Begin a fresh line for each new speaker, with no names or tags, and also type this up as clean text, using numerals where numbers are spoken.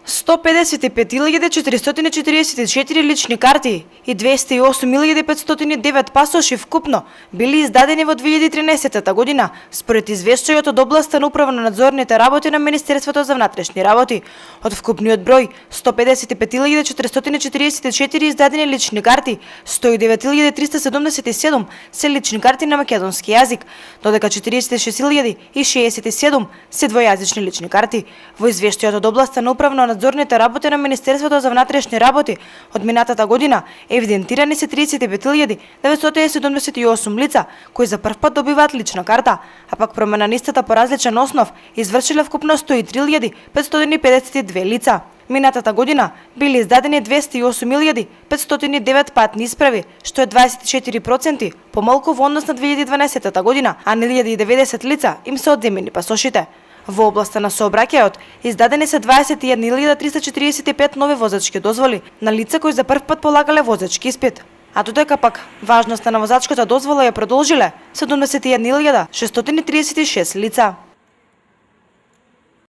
155.444 лични карти и 208.509 пасоши вкупно били издадени во 2013 година, според извештајот од областа на управно-надзорните работи на Министерството за внатрешни работи. Од вкупниот број 155.444 издадени лични карти, 109.377 се лични карти на македонски јазик, додека 46.067 се двојазични лични карти. Во извештајот од областа на управно-надзорните работи на Министерството за внатрешни работи од минатата година евидентирани се 35.978 лица кои за прв пат добиваат лична карта, а пак промена на истата по различен основ извршиле вкупно 103.552 лица. Минатата година били издадени 208.509 патни исправи, што е 24% помалку во однос на 2012 година, а на 1090 лица им се одземени пасошите. Во областа на сообраќајот издадени се 21.345 нови возачки дозволи на лица кои за прв пат полагале возачки испит. А додека пак важноста на возачката дозвола ја продолжиле 71.636 лица.